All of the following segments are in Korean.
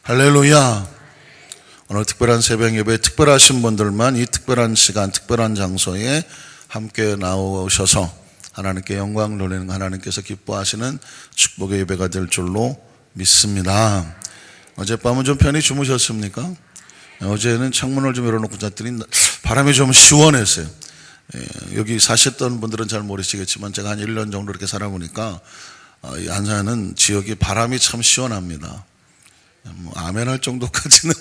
할렐루야. 오늘 특별한 새벽 예배 특별하신 분들만 이 특별한 시간 특별한 장소에 함께 나오셔서 하나님께 영광 돌리는 하나님께서 기뻐하시는 축복의 예배가 될 줄로 믿습니다. 어젯밤은 좀 편히 주무셨습니까? 어제는 창문을 좀 열어놓고 잤더니 바람이 좀 시원했어요. 여기 사셨던 분들은 잘 모르시겠지만 제가 한 1년 정도 이렇게 살아보니까 이 안산은 지역이 바람이 참 시원합니다. 아멘 할 정도까지는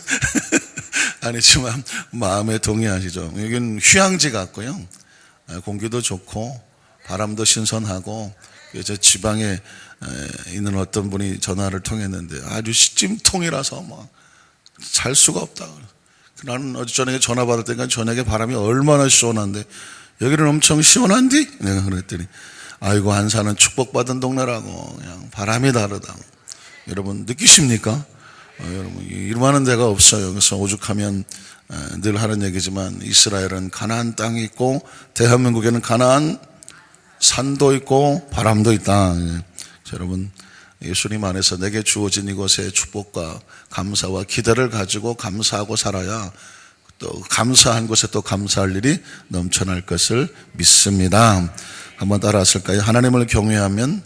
아니지만 마음에 동의하시죠. 여기는 휴양지 같고요, 공기도 좋고 바람도 신선하고, 제 지방에 있는 어떤 분이 전화를 통했는데 아주 찜통이라서 막 잘 수가 없다. 나는 어제 저녁에 전화 받을 때가 저녁에 바람이 얼마나 시원한데 여기는 엄청 시원한디? 내가 그랬더니 아이고, 안산은 축복받은 동네라고, 그냥 바람이 다르다. 여러분 느끼십니까? 여러분 이만한 데가 없어요. 그래서 오죽하면 늘 하는 얘기지만 이스라엘은 가나안 땅이 있고 대한민국에는 가나안 산도 있고 바람도 있다. 여러분 예수님 안에서 내게 주어진 이것의 축복과 감사와 기대를 가지고 감사하고 살아야 또 감사한 곳에 또 감사할 일이 넘쳐날 것을 믿습니다. 한번 따라 하실까요? 하나님을 경외하면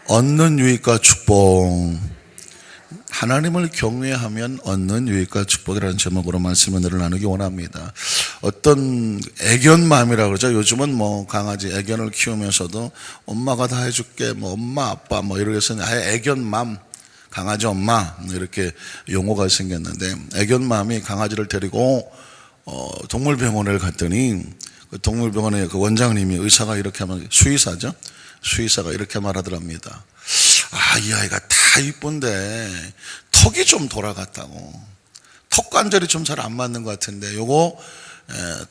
얻는 유익과 축복. 하나님을 경외하면 얻는 유익과 축복이라는 제목으로 말씀 은혜를 나누기 원합니다. 어떤 애견맘이라고 그러죠. 요즘은 뭐 강아지 애견을 키우면서도 엄마가 다 해줄게, 뭐 엄마 아빠 뭐 이렇게 해서 아예 애견맘, 강아지 엄마 이렇게 용어가 생겼는데, 애견맘이 강아지를 데리고 동물병원을 갔더니 그 동물병원의 그 원장님이, 의사가 이렇게 하면 수의사죠. 수의사가 이렇게 말하더랍니다. 이 아이가 다 이쁜데 턱이 좀 돌아갔다고, 턱 관절이 좀 잘 안 맞는 것 같은데 요거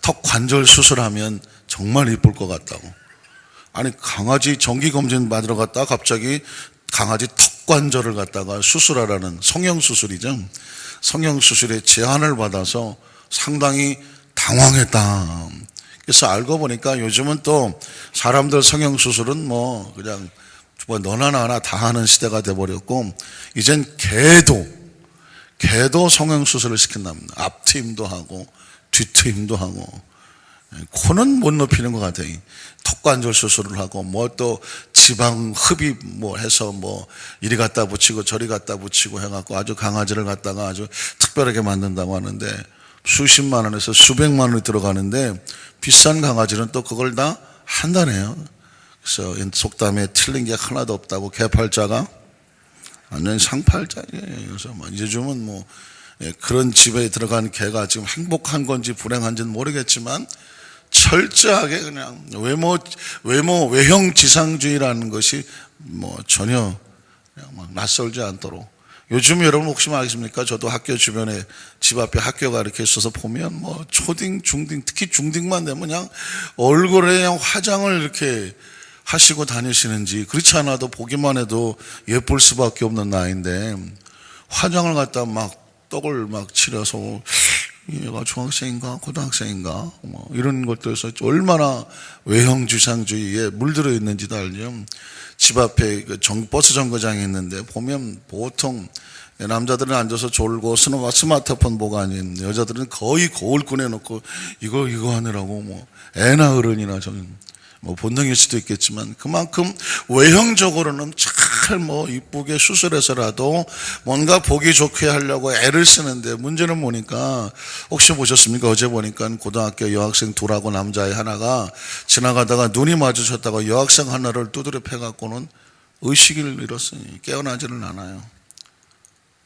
턱 관절 수술하면 정말 이쁠 것 같다고. 아니, 강아지 정기검진 받으러 갔다가 갑자기 강아지 턱 관절을 갖다가 수술하라는 성형수술이죠. 성형수술에 제한을 받아서 상당히 당황했다. 그래서 알고 보니까 요즘은 또 사람들 성형수술은 뭐 그냥 너나 나나 다 하는 시대가 돼버렸고, 이젠 개도 성형수술을 시킨답니다. 앞트임도 하고 뒤트임도 하고. 코는 못 높이는 것 같아요. 턱관절 수술을 하고 뭐 또 지방 흡입 뭐 해서 뭐 이리 갖다 붙이고 저리 갖다 붙이고 해갖고 아주 강아지를 갖다가 아주 특별하게 만든다고 하는데 수십만 원에서 수백만 원이 들어가는데, 비싼 강아지는 또 그걸 다 한다네요. 그래서 속담에 틀린 게 하나도 없다고, 개팔자가 완전 상팔자예요. 그래서 요즘은 뭐 그런 집에 들어간 개가 지금 행복한 건지 불행한지는 모르겠지만 철저하게 그냥 외형 지상주의라는 것이 뭐 전혀 그냥 막 낯설지 않도록. 요즘 여러분 혹시 아십니까? 저도 학교 주변에 집 앞에 학교가 이렇게 있어서 보면 뭐 초딩, 중딩, 특히 중딩만 되면 그냥 얼굴에 그냥 화장을 이렇게 하시고 다니시는지, 그렇지 않아도 보기만 해도 예쁠 수밖에 없는 나이인데 화장을 갖다 막 떡을 막 칠해서 얘가 중학생인가 고등학생인가 뭐 이런 것들에서 얼마나 외형 지상주의에 물들어 있는지도 알죠. 집 앞에 버스 정거장이 있는데 보면 보통 남자들은 앉아서 졸고 스마트폰 보고 아닌 여자들은 거의 거울 꺼내놓고 이거 하느라고 뭐 애나 어른이나 뭐 본능일 수도 있겠지만 그만큼 외형적으로는 잘 뭐 이쁘게 수술해서라도 뭔가 보기 좋게 하려고 애를 쓰는데, 문제는 뭐니까 혹시 보셨습니까? 어제 보니까 고등학교 여학생 둘하고 남자애 하나가 지나가다가 눈이 마주쳤다가 여학생 하나를 두드려 패갖고는 의식을 잃었으니 깨어나지는 않아요.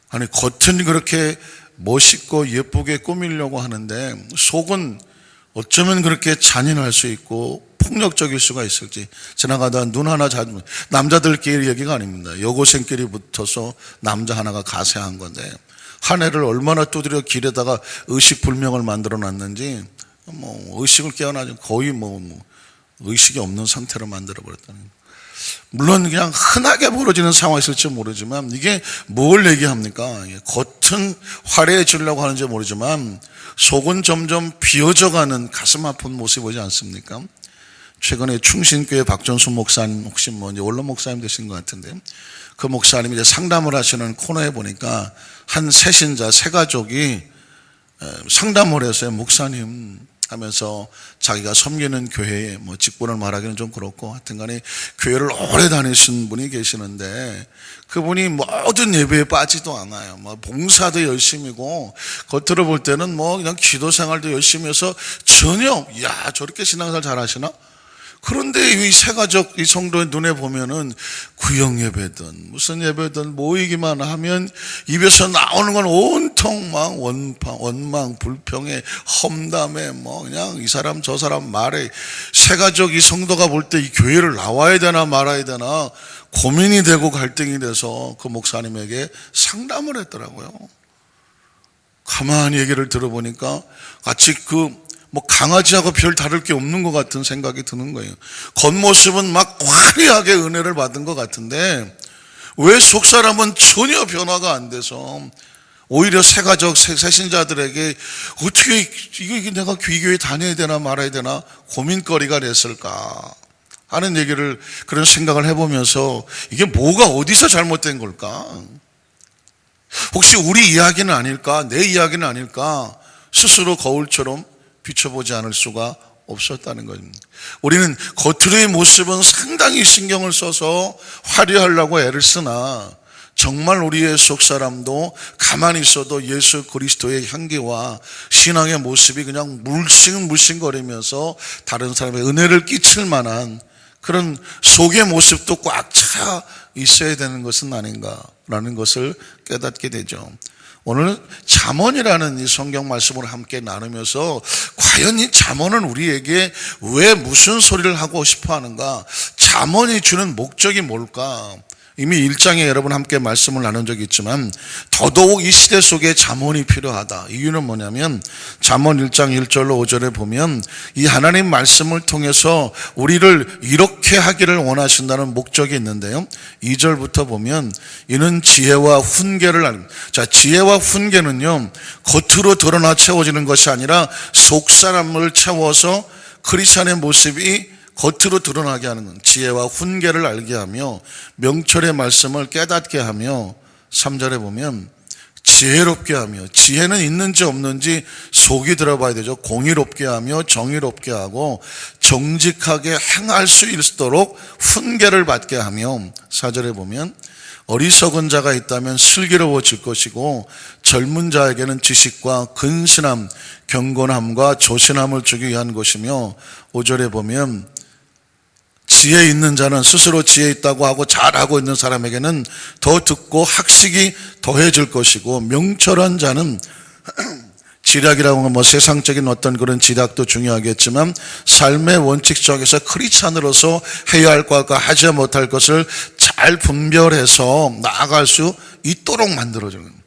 아니, 겉은 그렇게 멋있고 예쁘게 꾸미려고 하는데 속은 어쩌면 그렇게 잔인할 수 있고 폭력적일 수가 있을지. 지나가다 눈 하나 잡으면, 남자들끼리 얘기가 아닙니다. 여고생끼리 붙어서 남자 하나가 가세한 건데 한 애를 얼마나 두드려 길에다가 의식불명을 만들어 놨는지 뭐 의식을 깨어나지 거의 뭐 의식이 없는 상태로 만들어 버렸다는. 물론 그냥 흔하게 벌어지는 상황이었을지 모르지만 이게 뭘 얘기합니까? 겉은 화려해지려고 하는지 모르지만 속은 점점 비어져가는 가슴 아픈 모습이 보지 않습니까? 최근에 충신교회 박전수 목사님, 혹시 이제 원로 목사님 되신 것 같은데, 그 목사님이 이제 상담을 하시는 코너에 보니까 한 새신자, 새 가족이 상담을 했어요. 목사님 하면서 자기가 섬기는 교회에 직분을 말하기는 좀 그렇고 하여튼 간에 교회를 오래 다니신 분이 계시는데 그분이 모든 예배에 빠지도 않아요. 봉사도 열심히고 겉으로 볼 때는 그냥 기도 생활도 열심히 해서 전혀 저렇게 신앙생활 잘하시나? 그런데 이 새 가족, 이 성도의 눈에 보면은 구역 예배든 무슨 예배든 모이기만 하면 입에서 나오는 건 온통 막 원망, 불평에, 험담에 그냥 이 사람 저 사람 말에 새 가족 이 성도가 볼 때 이 교회를 나와야 되나 말아야 되나 고민이 되고 갈등이 돼서 그 목사님에게 상담을 했더라고요. 가만히 얘기를 들어보니까 같이 강아지하고 별 다를 게 없는 것 같은 생각이 드는 거예요. 겉모습은 막 화려하게 은혜를 받은 것 같은데 왜 속사람은 전혀 변화가 안 돼서 오히려 새가족, 새신자들에게 어떻게 이게 내가 귀교회 다녀야 되나 말아야 되나 고민거리가 됐을까 하는 얘기를, 그런 생각을 해보면서 이게 뭐가 어디서 잘못된 걸까? 혹시 우리 이야기는 아닐까? 내 이야기는 아닐까? 스스로 거울처럼 비춰보지 않을 수가 없었다는 겁니다. 우리는 겉으로의 모습은 상당히 신경을 써서 화려하려고 애를 쓰나 정말 우리의 속사람도 가만히 있어도 예수 그리스도의 향기와 신앙의 모습이 그냥 물씬물씬거리면서 다른 사람의 은혜를 끼칠 만한 그런 속의 모습도 꽉 차 있어야 되는 것은 아닌가라는 것을 깨닫게 되죠. 오늘 잠언이라는 이 성경 말씀을 함께 나누면서 과연 이 잠언은 우리에게 왜 무슨 소리를 하고 싶어 하는가? 잠언이 주는 목적이 뭘까? 이미 1장에 여러분 함께 말씀을 나눈 적이 있지만 더더욱 이 시대 속에 잠언이 필요하다. 이유는 뭐냐면 잠언 1장 1절로 5절에 보면 이 하나님 말씀을 통해서 우리를 이렇게 하기를 원하신다는 목적이 있는데요. 2절부터 보면 이는 지혜와 훈계를 지혜와 훈계는요 겉으로 드러나 채워지는 것이 아니라 속사람을 채워서 크리스찬의 모습이 겉으로 드러나게 하는 건 지혜와 훈계를 알게 하며 명철의 말씀을 깨닫게 하며 3절에 보면 지혜롭게 하며, 지혜는 있는지 없는지 속이 들어봐야 되죠. 공의롭게 하며 정의롭게 하고 정직하게 행할 수 있도록 훈계를 받게 하며 4절에 보면 어리석은 자가 있다면 슬기로워질 것이고 젊은 자에게는 지식과 근신함, 경건함과 조신함을 주기 위한 것이며 5절에 보면 지혜 있는 자는 스스로 지혜 있다고 하고 잘하고 있는 사람에게는 더 듣고 학식이 더해질 것이고 명철한 자는 지략이라고 하면 세상적인 어떤 그런 지략도 중요하겠지만 삶의 원칙 속에서 크리스찬으로서 해야 할 것과 하지 못할 것을 잘 분별해서 나아갈 수 있도록 만들어주는.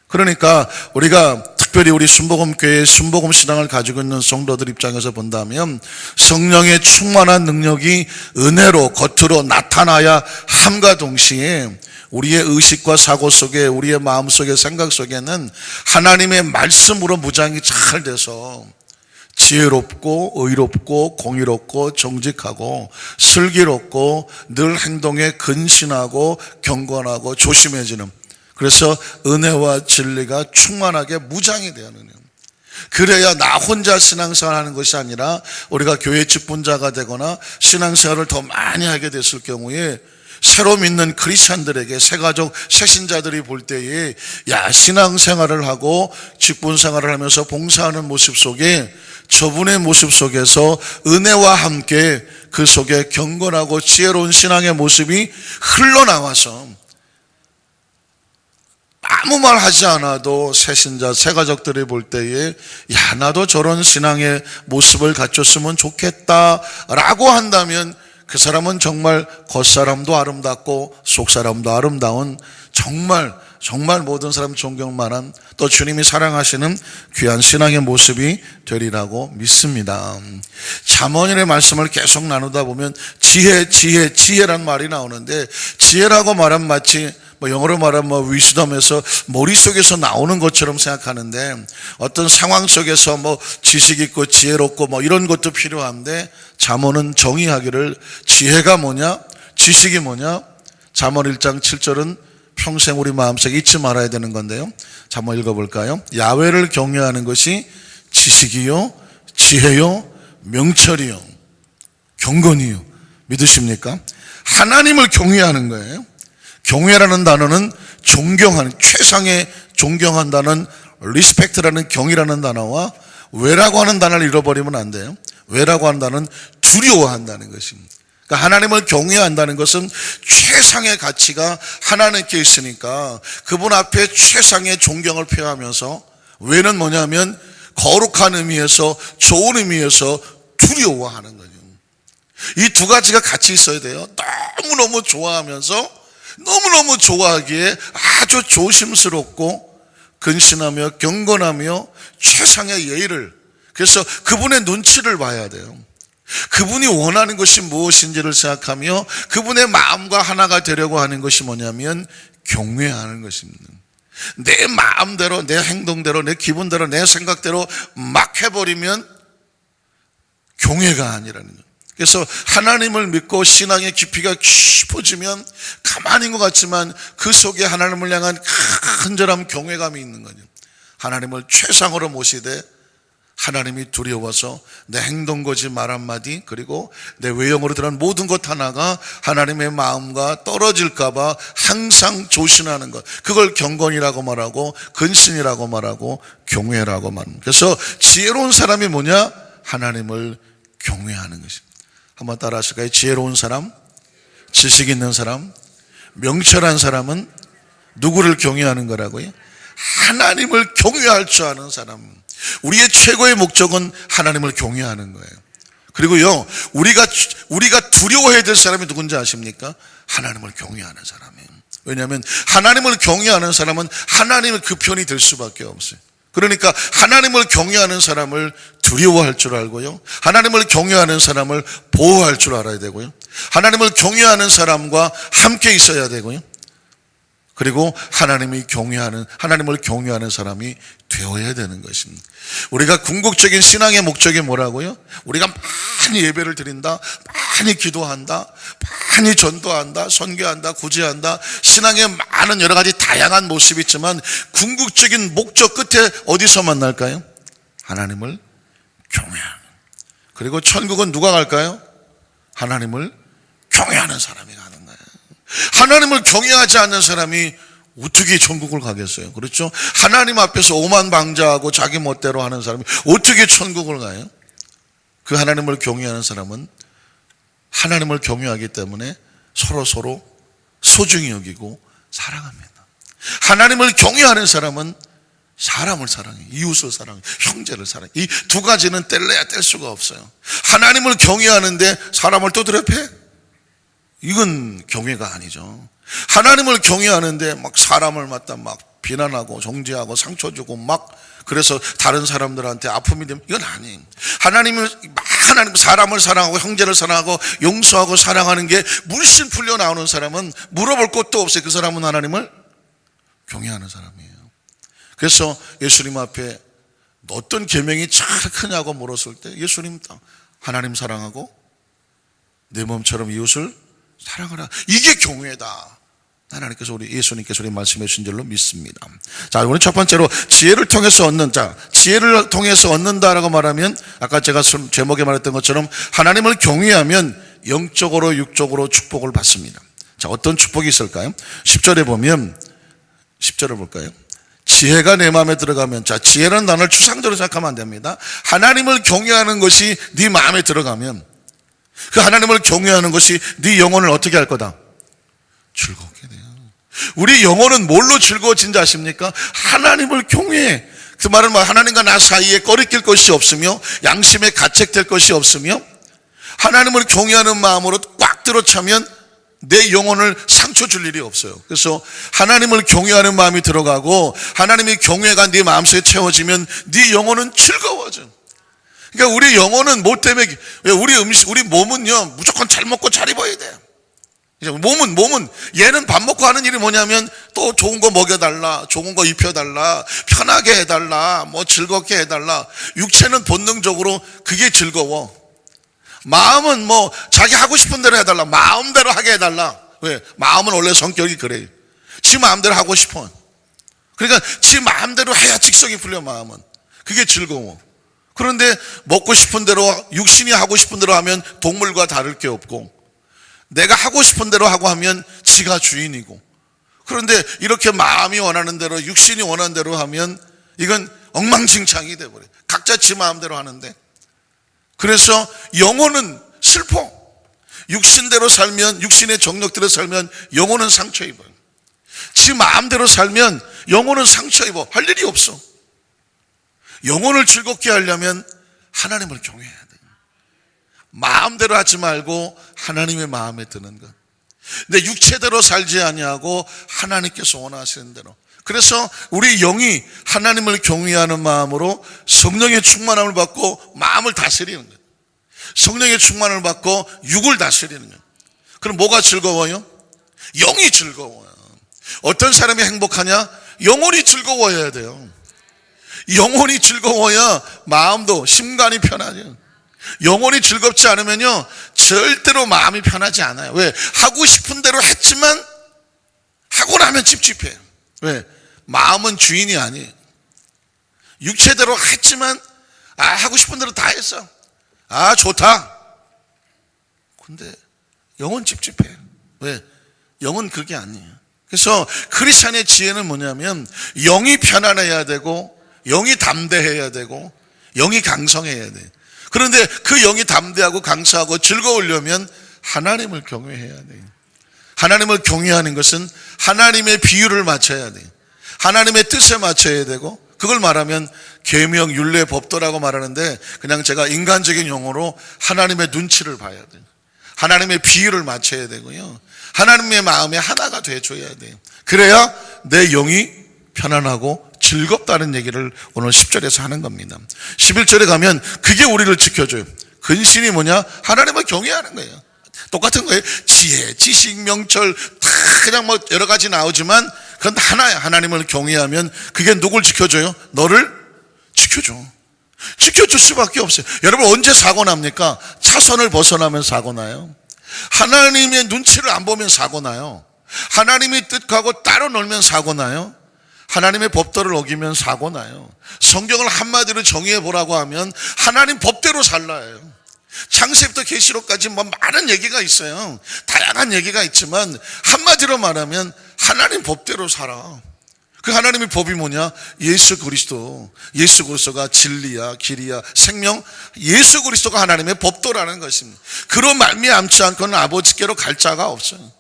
그러니까 우리가 특별히 우리 순복음교회의 순복음 신앙을 가지고 있는 성도들 입장에서 본다면 성령의 충만한 능력이 은혜로 겉으로 나타나야 함과 동시에 우리의 의식과 사고 속에, 우리의 마음 속에, 생각 속에는 하나님의 말씀으로 무장이 잘 돼서 지혜롭고 의롭고 공의롭고 정직하고 슬기롭고 늘 행동에 근신하고 경건하고 조심해지는, 그래서 은혜와 진리가 충만하게 무장이 되어야 하는, 그래야 나 혼자 신앙생활 하는 것이 아니라 우리가 교회 직분자가 되거나 신앙생활을 더 많이 하게 됐을 경우에 새로 믿는 크리스찬들에게, 새가족, 새신자들이 볼 때에 신앙생활을 하고 직분생활을 하면서 봉사하는 모습 속에, 저분의 모습 속에서 은혜와 함께 그 속에 경건하고 지혜로운 신앙의 모습이 흘러나와서 아무 말 하지 않아도 새신자, 새가족들이 볼 때에 나도 저런 신앙의 모습을 갖췄으면 좋겠다라고 한다면 그 사람은 정말 겉사람도 아름답고 속사람도 아름다운, 정말 모든 사람 존경만한, 또 주님이 사랑하시는 귀한 신앙의 모습이 되리라고 믿습니다. 잠언의 말씀을 계속 나누다 보면 지혜란 말이 나오는데, 지혜라고 말하면 마치 뭐 영어로 말하면 뭐 위즈덤에서 머릿속에서 나오는 것처럼 생각하는데 어떤 상황 속에서 뭐 지식 있고 지혜롭고 뭐 이런 것도 필요한데 잠언은 정의하기를 지혜가 뭐냐? 지식이 뭐냐? 잠언 1장 7절은 평생 우리 마음속에 잊지 말아야 되는 건데요. 잠언 읽어볼까요? 야훼를 경외하는 것이 지식이요, 지혜요, 명철이요, 경건이요. 믿으십니까? 하나님을 경외하는 거예요. 경외라는 단어는 존경하는, 최상의 존경한다는 리스펙트라는 경이라는 단어와 외라고 하는 단어를 잃어버리면 안 돼요. 외라고 하는 단어는 두려워한다는 것입니다. 그러니까 하나님을 경외한다는 것은 최상의 가치가 하나님께 있으니까 그분 앞에 최상의 존경을 표하면서, 외는 뭐냐면 거룩한 의미에서, 좋은 의미에서 두려워하는 거죠. 이 두 가지가 같이 있어야 돼요. 너무너무 좋아하면서 너무너무 좋아하기에 아주 조심스럽고 근신하며 경건하며 최상의 예의를, 그래서 그분의 눈치를 봐야 돼요. 그분이 원하는 것이 무엇인지를 생각하며 그분의 마음과 하나가 되려고 하는 것이 뭐냐면 경외하는 것입니다. 내 마음대로, 내 행동대로, 내 기분대로, 내 생각대로 막 해버리면 경외가 아니라는 거예요. 그래서 하나님을 믿고 신앙의 깊이가 깊어지면 가만히 있는 것 같지만 그 속에 하나님을 향한 간절한 경외감이 있는 거죠. 하나님을 최상으로 모시되 하나님이 두려워서 내 행동거지 말 한마디, 그리고 내 외형으로 드러난 모든 것 하나가 하나님의 마음과 떨어질까 봐 항상 조심하는 것, 그걸 경건이라고 말하고 근신이라고 말하고 경외라고 말합니다. 그래서 지혜로운 사람이 뭐냐? 하나님을 경외하는 것입니다. 한번 따라 하실까요? 지혜로운 사람, 지식 있는 사람, 명철한 사람은 누구를 경외하는 거라고요? 하나님을 경외할 줄 아는 사람. 우리의 최고의 목적은 하나님을 경외하는 거예요. 그리고요, 우리가 두려워해야 될 사람이 누군지 아십니까? 하나님을 경외하는 사람이에요. 왜냐하면 하나님을 경외하는 사람은 하나님의 그 편이 될 수밖에 없어요. 그러니까 하나님을 경외하는 사람을 두려워할 줄 알고요, 하나님을 경외하는 사람을 보호할 줄 알아야 되고요, 하나님을 경외하는 사람과 함께 있어야 되고요, 그리고 하나님을 경외하는 사람이 되어야 되는 것입니다. 우리가 궁극적인 신앙의 목적이 뭐라고요? 우리가 많이 예배를 드린다, 많이 기도한다, 많이 전도한다, 선교한다, 구제한다, 신앙의 많은 여러 가지 다양한 모습이 있지만 궁극적인 목적 끝에 어디서 만날까요? 하나님을 경외하는. 그리고 천국은 누가 갈까요? 하나님을 경외하는 사람이 가는 거예요. 하나님을 경외하지 않는 사람이 어떻게 천국을 가겠어요? 그렇죠? 하나님 앞에서 오만방자하고 자기 멋대로 하는 사람이 어떻게 천국을 가요? 그 하나님을 경외하는 사람은 하나님을 경외하기 때문에 서로 소중히 여기고 사랑합니다. 하나님을 경외하는 사람은 사람을 사랑해, 이웃을 사랑해, 형제를 사랑해. 이 두 가지는 뗄래야 뗄 수가 없어요. 하나님을 경외하는데 사람을 또 드럽해? 이건 경외가 아니죠. 하나님을 경외하는데 막 사람을 갖다 막 비난하고 정죄하고 상처 주고 막, 그래서 다른 사람들한테 아픔이 되면 이건 아니에요. 하나님 사람을 사랑하고 형제를 사랑하고 용서하고 사랑하는 게 물씬 풀려 나오는 사람은 물어볼 것도 없어요. 그 사람은 하나님을 경외하는 사람이에요. 그래서 예수님 앞에 어떤 계명이 잘 크냐고 물었을 때 예수님 하나님 사랑하고 내 몸처럼 이웃을 사랑하라, 이게 경외다. 하나님께서 예수님께서 우리 말씀해 주신 줄로 믿습니다. 자, 오늘 첫 번째로 지혜를 통해서 얻는다라고 말하면 아까 제가 제목에 말했던 것처럼 하나님을 경외하면 영적으로 육적으로 축복을 받습니다. 자, 어떤 축복이 있을까요? 10절에 보면, 10절을 볼까요? 지혜가 내 마음에 들어가면, 자, 지혜라는 단어를 추상적으로 생각하면 안 됩니다. 하나님을 경외하는 것이 네 마음에 들어가면 그 하나님을 경외하는 것이 네 영혼을 어떻게 할 거다? 즐겁게 돼요. 우리 영혼은 뭘로 즐거워진지 아십니까? 하나님을 경외해. 그 말은 뭐 하나님과 나 사이에 꺼리낄 것이 없으며 양심에 가책될 것이 없으며 하나님을 경외하는 마음으로 꽉 들어차면 내 영혼을 상처 줄 일이 없어요. 그래서 하나님을 경외하는 마음이 들어가고 하나님의 경외가 네 마음속에 채워지면 네 영혼은 즐거워져. 그러니까 우리 영혼은 뭐 때문에, 우리 몸은요 무조건 잘 먹고 잘 입어야 돼요. 몸은 얘는 밥 먹고 하는 일이 뭐냐면 또 좋은 거 먹여달라, 좋은 거 입혀달라, 편하게 해달라, 뭐 즐겁게 해달라. 육체는 본능적으로 그게 즐거워. 마음은 뭐 자기 하고 싶은 대로 해달라, 마음대로 하게 해달라. 왜? 마음은 원래 성격이 그래요. 지 마음대로 하고 싶어. 그러니까 지 마음대로 해야 직성이 풀려. 마음은 그게 즐거워. 그런데 먹고 싶은 대로, 육신이 하고 싶은 대로 하면 동물과 다를 게 없고, 내가 하고 싶은 대로 하고 하면 지가 주인이고, 그런데 이렇게 마음이 원하는 대로, 육신이 원하는 대로 하면 이건 엉망진창이 돼버려요. 각자 지 마음대로 하는데. 그래서 영혼은 슬퍼. 육신대로 살면, 육신의 정력대로 살면 영혼은 상처 입어요. 지 마음대로 살면 영혼은 상처 입어. 할 일이 없어. 영혼을 즐겁게 하려면 하나님을 경외해야 돼요. 마음대로 하지 말고 하나님의 마음에 드는 것. 내 육체대로 살지 아니하고 하나님께서 원하시는 대로. 그래서 우리 영이 하나님을 경외하는 마음으로 성령의 충만함을 받고 마음을 다스리는 거예요. 성령의 충만을 받고 육을 다스리는 거예요. 그럼 뭐가 즐거워요? 영이 즐거워요. 어떤 사람이 행복하냐? 영혼이 즐거워야 돼요. 영혼이 즐거워야 마음도, 심간이 편하죠. 영혼이 즐겁지 않으면요, 절대로 마음이 편하지 않아요. 왜? 하고 싶은 대로 했지만 하고 나면 찝찝해요. 왜? 마음은 주인이 아니에요. 육체대로 했지만 하고 싶은 대로 다 했어. 좋다. 근데 영은 찝찝해요. 왜? 영은 그게 아니에요. 그래서 크리스찬의 지혜는 뭐냐면 영이 편안해야 되고, 영이 담대해야 되고, 영이 강성해야 돼요. 그런데 그 영이 담대하고 강성하고 즐거우려면 하나님을 경외해야 돼요. 하나님을 경외하는 것은 하나님의 비율을 맞춰야 돼요. 하나님의 뜻에 맞춰야 되고, 그걸 말하면 계명, 율례, 법도라고 말하는데 그냥 제가 인간적인 용어로 하나님의 눈치를 봐야 돼요. 하나님의 비율을 맞춰야 되고요. 하나님의 마음에 하나가 돼줘야 돼요. 그래야 내 영이 편안하고 즐겁다는 얘기를 오늘 10절에서 하는 겁니다. 11절에 가면 그게 우리를 지켜줘요. 근신이 뭐냐? 하나님을 경외하는 거예요. 똑같은 거예요. 지혜, 지식, 명철 다 그냥 뭐 여러 가지 나오지만 그건 하나야. 하나님을 경외하면 그게 누굴 지켜줘요? 너를 지켜줘. 지켜줄 수밖에 없어요. 여러분, 언제 사고 납니까? 차선을 벗어나면 사고 나요. 하나님의 눈치를 안 보면 사고 나요. 하나님의 뜻하고 따로 놀면 사고 나요. 하나님의 법도를 어기면 사고 나요. 성경을 한마디로 정의해 보라고 하면 하나님 법대로 살라요. 창세부터 계시록까지 뭐 많은 얘기가 있어요. 다양한 얘기가 있지만 한마디로 말하면 하나님 법대로 살아. 그 하나님의 법이 뭐냐? 예수 그리스도. 예수 그리스도가 진리야, 길이야, 생명. 예수 그리스도가 하나님의 법도라는 것입니다. 그로 말미암지 않고는 아버지께로 갈 자가 없어요.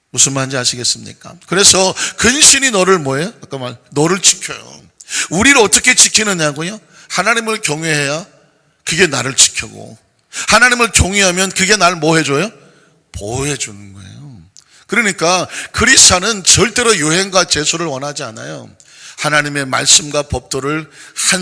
무슨 말인지 아시겠습니까? 그래서 근신이 너를 뭐예요? 아까 말 너를 지켜요. 우리를 어떻게 지키느냐고요? 하나님을 경외해야 그게 나를 지켜고, 하나님을 경외하면 그게 나를 뭐 해줘요? 보호해 주는 거예요. 그러니까 그리스도는 절대로 유행과 재수를 원하지 않아요. 하나님의 말씀과 법도를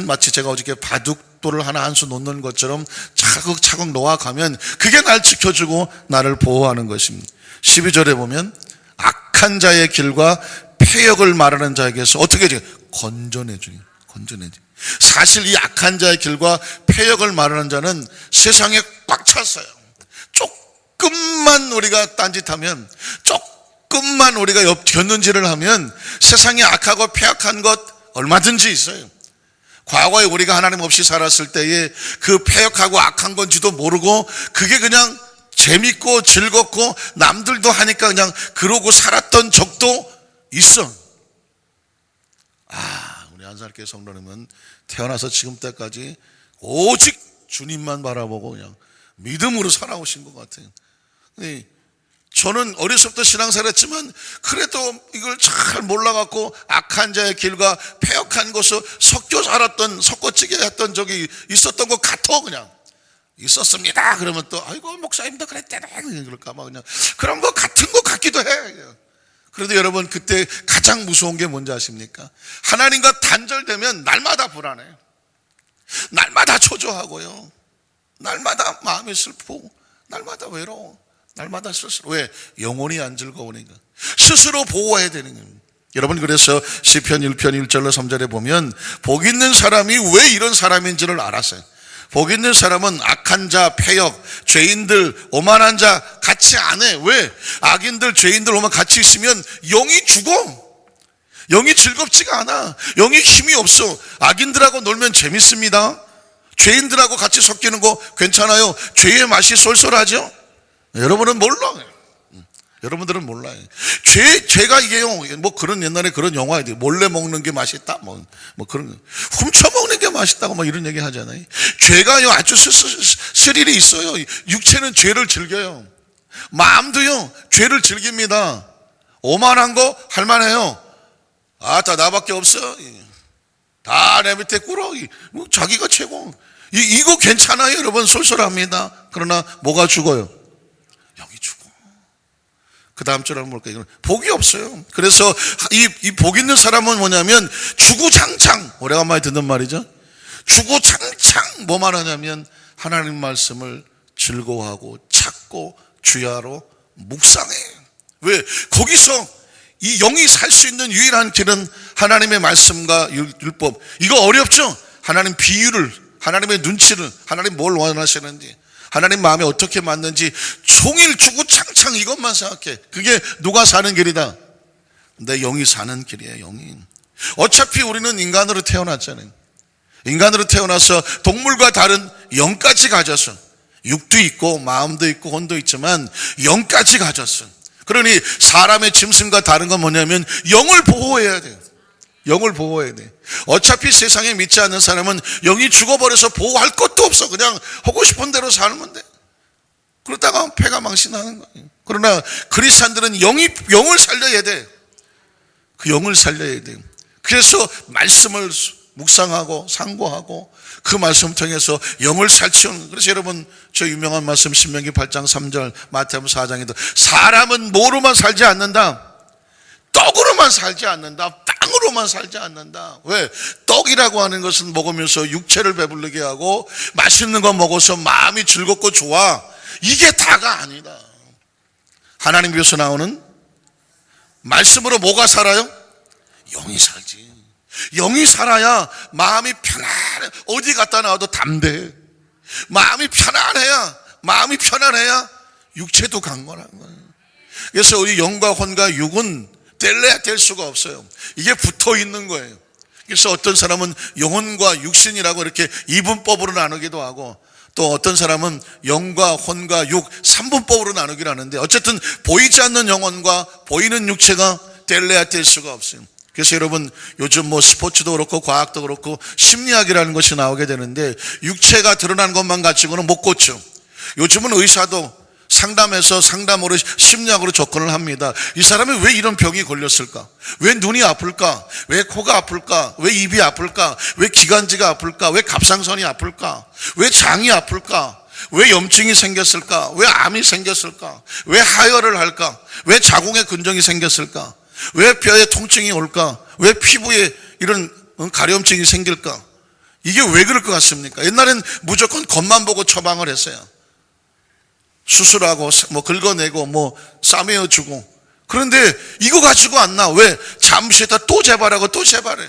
마치 제가 어저께 바둑돌을 하나 한 수 놓는 것처럼 차곡차곡 놓아가면 그게 날 지켜주고 나를 보호하는 것입니다. 12절에 보면 악한 자의 길과 폐역을 말하는 자에게서 어떻게 해줘요? 건져내줘요. 건져내줘요. 사실 이 악한 자의 길과 폐역을 말하는 자는 세상에 꽉 찼어요. 조금만 우리가 딴짓하면, 조금만 우리가 곁눈질을 하면 세상에 악하고 폐역한 것 얼마든지 있어요. 과거에 우리가 하나님 없이 살았을 때에 그 폐역하고 악한 건지도 모르고 그게 그냥 재밌고 즐겁고 남들도 하니까 그냥 그러고 살았던 적도 있어. 우리 한살교회 성도님은 태어나서 지금 때까지 오직 주님만 바라보고 그냥 믿음으로 살아오신 것 같아요. 저는 어려서부터 신앙생활 했지만 그래도 이걸 잘 몰라갖고 악한 자의 길과 폐역한 곳을 섞여 살았던, 섞어지게 했던 적이 있었던 것 같아. 그냥 있었습니다. 그러면 또 아이고 목사님도 그랬대네 그럴까봐 그냥 그런 거 같은 것 같기도 해. 그런데 여러분, 그때 가장 무서운 게 뭔지 아십니까? 하나님과 단절되면 날마다 불안해. 날마다 초조하고요. 날마다 마음이 슬프고 날마다 외로워. 날마다 스스로. 왜? 영혼이 안 즐거우니까. 스스로 보호해야 되는 거예요. 여러분, 그래서 시편 1편 1절로 3절에 보면 복 있는 사람이 왜 이런 사람인지를 알았어요. 복 있는 사람은 악한 자, 패역, 죄인들, 오만한 자 같이 안 해. 왜? 악인들, 죄인들 오만 같이 있으면 영이 죽어. 영이 즐겁지가 않아. 영이 힘이 없어. 악인들하고 놀면 재밌습니다. 죄인들하고 같이 섞이는 거 괜찮아요. 죄의 맛이 쏠쏠하죠? 여러분은 몰라. 여러분들은 몰라요. 죄가 이게요, 뭐 그런 옛날에 그런 영화에 몰래 먹는 게 맛있다, 뭐 그런 거. 훔쳐 먹는 게 맛있다고 뭐 이런 얘기 하잖아요. 죄가요, 아주 스릴이 있어요. 육체는 죄를 즐겨요. 마음도요, 죄를 즐깁니다. 오만한 거 할만해요. 다 나밖에 없어. 다 내 밑에 꿇어. 자기가 최고. 이거 괜찮아요, 여러분. 쏠쏠합니다. 그러나 뭐가 죽어요? 영이 죽어. 그 다음 줄 한번 볼까요? 복이 없어요. 그래서 이 복 있는 사람은 뭐냐면 주구장창, 오래간만에 듣는 말이죠. 주구장창 뭐만 하냐면 하나님 말씀을 즐거워하고 찾고 주야로 묵상해. 왜? 거기서 이 영이 살 수 있는 유일한 길은 하나님의 말씀과 율법. 이거 어렵죠? 하나님 비유를, 하나님의 눈치를, 하나님 뭘 원하시는지, 하나님 마음에 어떻게 맞는지 종일 주구장창 이것만 생각해. 그게 누가 사는 길이다? 내 영이 사는 길이에요. 영이. 어차피 우리는 인간으로 태어났잖아요. 인간으로 태어나서 동물과 다른 영까지 가졌어. 육도 있고 마음도 있고 혼도 있지만 영까지 가졌어. 그러니 사람의 짐승과 다른 건 뭐냐면 영을 보호해야 돼요. 영을 보호해야 돼. 어차피 세상에 믿지 않는 사람은 영이 죽어버려서 보호할 것도 없어. 그냥 하고 싶은 대로 살면 돼. 그러다가 패가 망신하는 거예요. 그러나 그리스도인들은 영을 살려야 돼. 그 영을 살려야 돼요. 그래서 말씀을 묵상하고 상고하고 그 말씀 통해서 영을 살치우는. 그래서 여러분, 저 유명한 말씀 신명기 8장 3절, 마태복음 4장에도 사람은 뭐로만 살지 않는다? 떡으로만 살지 않는다. 땅으로만 살지 않는다. 왜? 떡이라고 하는 것은 먹으면서 육체를 배부르게 하고 맛있는 거 먹어서 마음이 즐겁고 좋아. 이게 다가 아니다. 하나님 위에서 나오는 말씀으로 뭐가 살아요? 영이 살지. 영이 살아야 마음이 편안해. 어디 갔다 나와도 담대. 마음이 편안해야 육체도 강건한 거예요. 그래서 우리 영과 혼과 육은 뗄래야 뗄 수가 없어요. 이게 붙어 있는 거예요. 그래서 어떤 사람은 영혼과 육신이라고 이렇게 이분법으로 나누기도 하고, 또 어떤 사람은 영과 혼과 육 3분법으로 나누기도 하는데, 어쨌든 보이지 않는 영혼과 보이는 육체가 뗄래야 뗄 수가 없어요. 그래서 여러분, 요즘 뭐 스포츠도 그렇고 과학도 그렇고 심리학이라는 것이 나오게 되는데, 육체가 드러난 것만 가지고는 못 고쳐. 요즘은 의사도 상담해서 상담으로 심리학으로 접근을 합니다. 이 사람이 왜 이런 병이 걸렸을까? 왜 눈이 아플까? 왜 코가 아플까? 왜 입이 아플까? 왜 기관지가 아플까? 왜 갑상선이 아플까? 왜 장이 아플까? 왜 염증이 생겼을까? 왜 암이 생겼을까? 왜 하혈을 할까? 왜 자궁에 근종이 생겼을까? 왜 뼈에 통증이 올까? 왜 피부에 이런 가려움증이 생길까? 이게 왜 그럴 것 같습니까? 옛날엔 무조건 겉만 보고 처방을 했어요. 수술하고 뭐 긁어내고 뭐 싸매어주고. 그런데 이거 가지고 안 나. 왜? 잠시 있다 또 재발하고 또 재발해.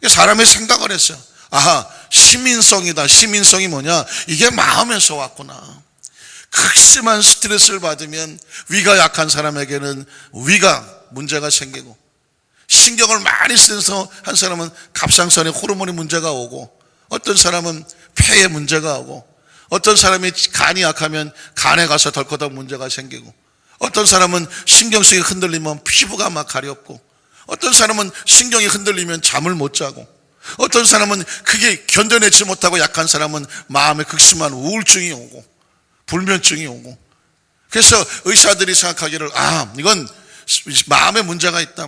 사람이 생각을 했어요. 아하, 시민성이다. 시민성이 뭐냐? 이게 마음에서 왔구나. 극심한 스트레스를 받으면 위가 약한 사람에게는 위가 문제가 생기고, 신경을 많이 쓰면서 한 사람은 갑상선에 호르몬이 문제가 오고, 어떤 사람은 폐에 문제가 오고, 어떤 사람이 간이 약하면 간에 가서 덜커덕 문제가 생기고, 어떤 사람은 신경성이 흔들리면 피부가 막 가렵고, 어떤 사람은 신경이 흔들리면 잠을 못 자고, 어떤 사람은 그게 견뎌내지 못하고 약한 사람은 마음에 극심한 우울증이 오고 불면증이 오고. 그래서 의사들이 생각하기를, 이건 마음에 문제가 있다.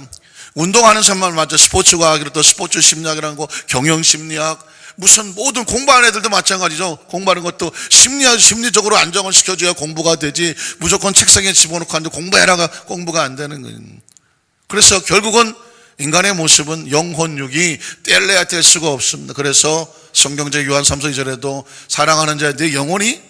운동하는 사람만 맞아. 스포츠 과학이라 또 스포츠 심리학이라는 거, 경영심리학, 무슨 모든 공부하는 애들도 마찬가지죠. 공부하는 것도 심리적으로 안정을 시켜줘야 공부가 되지, 무조건 책상에 집어넣고 앉아 공부해라가 공부가 안 되는 거예요. 그래서 결국은 인간의 모습은 영혼 육이 뗄래야 뗄 수가 없습니다. 그래서 성경제 요한 3서 2절에도 사랑하는 자의 네 영혼이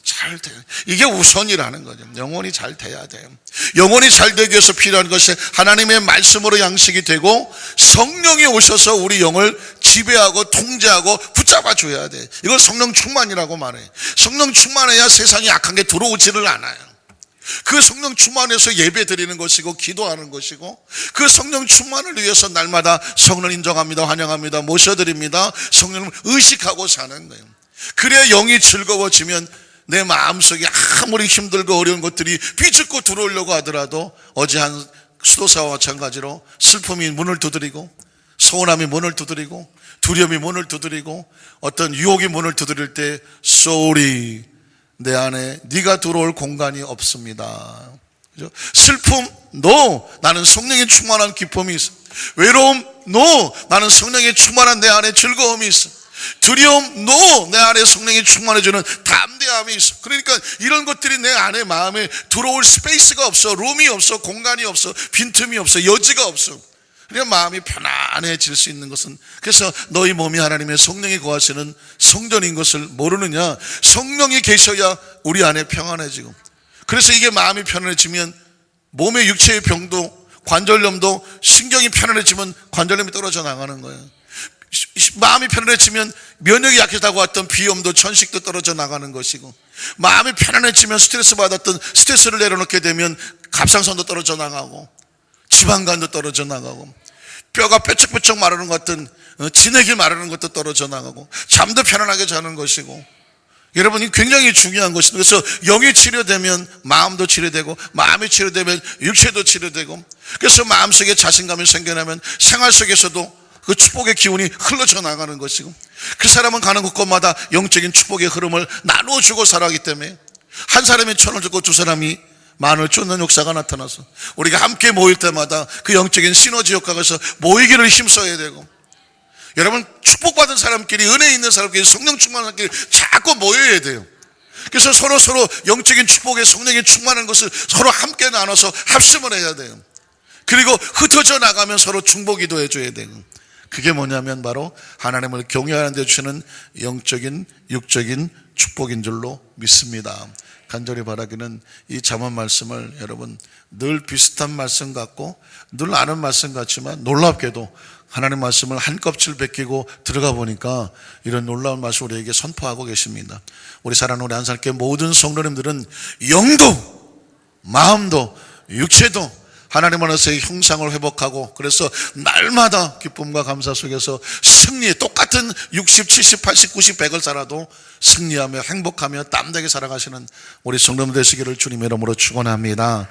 잘 돼. 이게 우선이라는 거죠. 영혼이 잘 돼야 돼요. 영혼이 잘 되기 위해서 필요한 것이 하나님의 말씀으로 양식이 되고 성령이 오셔서 우리 영을 지배하고 통제하고 붙잡아 줘야 돼. 이걸 성령 충만이라고 말해. 성령 충만해야 세상에 악한 게 들어오지를 않아요. 그 성령 충만해서 예배 드리는 것이고 기도하는 것이고 그 성령 충만을 위해서 날마다 성령 인정합니다, 환영합니다, 모셔드립니다. 성령을 의식하고 사는 거예요. 그래야 영이 즐거워지면 내 마음속에 아무리 힘들고 어려운 것들이 비집고 들어오려고 하더라도 어제 한 수도사와 마찬가지로 슬픔이 문을 두드리고 서운함이 문을 두드리고 두려움이 문을 두드리고 어떤 유혹이 문을 두드릴 때 sorry, 내 안에 네가 들어올 공간이 없습니다. 그죠? 슬픔, no, 나는 성령의 충만한 기쁨이 있어. 외로움, no, 나는 성령의 충만한 내 안에 즐거움이 있어. 두려움, no, 내 안에 성령이 충만해주는 담대함이 있어. 그러니까 이런 것들이 내 안에 마음에 들어올 스페이스가 없어. 룸이 없어. 공간이 없어. 빈틈이 없어. 여지가 없어. 그러니까 마음이 편안해질 수 있는 것은, 그래서 너희 몸이 하나님의 성령이 거하시는 성전인 것을 모르느냐. 성령이 계셔야 우리 안에 평안해지고, 그래서 이게 마음이 편안해지면 몸의 육체의 병도 관절염도, 신경이 편안해지면 관절염이 떨어져 나가는 거예요. 마음이 편안해지면 면역이 약해지다고 했던 비염도 천식도 떨어져 나가는 것이고, 마음이 편안해지면 스트레스 받았던 스트레스를 내려놓게 되면 갑상선도 떨어져 나가고 지방간도 떨어져 나가고 뼈가 뾰족뾰족 마르는 것 같은 진액이 마르는 것도 떨어져 나가고 잠도 편안하게 자는 것이고, 여러분이 굉장히 중요한 것입니다. 그래서 영이 치료되면 마음도 치료되고 마음이 치료되면 육체도 치료되고, 그래서 마음속에 자신감이 생겨나면 생활 속에서도 그 축복의 기운이 흘러져 나가는 것이고, 그 사람은 가는 곳곳마다 영적인 축복의 흐름을 나누어주고 살아가기 때문에 한 사람이 천을 줬고 두 사람이 만을 쫓는 역사가 나타나서 우리가 함께 모일 때마다 그 영적인 시너지 효과가 있어 모이기를 힘써야 되고, 여러분 축복받은 사람끼리, 은혜 있는 사람끼리, 성령 충만한 사람끼리 자꾸 모여야 돼요. 그래서 서로 영적인 축복에 성령이 충만한 것을 서로 함께 나눠서 합심을 해야 돼요. 그리고 흩어져 나가면 서로 중보기도 해줘야 돼요. 그게 뭐냐면 바로 하나님을 경외하는 데 주시는 영적인 육적인 축복인 줄로 믿습니다. 간절히 바라기는 이 잠언 말씀을 여러분 늘 비슷한 말씀 같고 늘 아는 말씀 같지만 놀랍게도 하나님 말씀을 한 껍질 벗기고 들어가 보니까 이런 놀라운 말씀을 우리에게 선포하고 계십니다. 우리 사랑하는 우리 한살교회 모든 성도님들은 영도 마음도 육체도 하나님 안에서의 형상을 회복하고, 그래서 날마다 기쁨과 감사 속에서 승리, 똑같은 60, 70, 80, 90, 100을 살아도 승리하며 행복하며 땀나게 살아가시는 우리 성도님 되시기를 주님의 이름으로 축원합니다.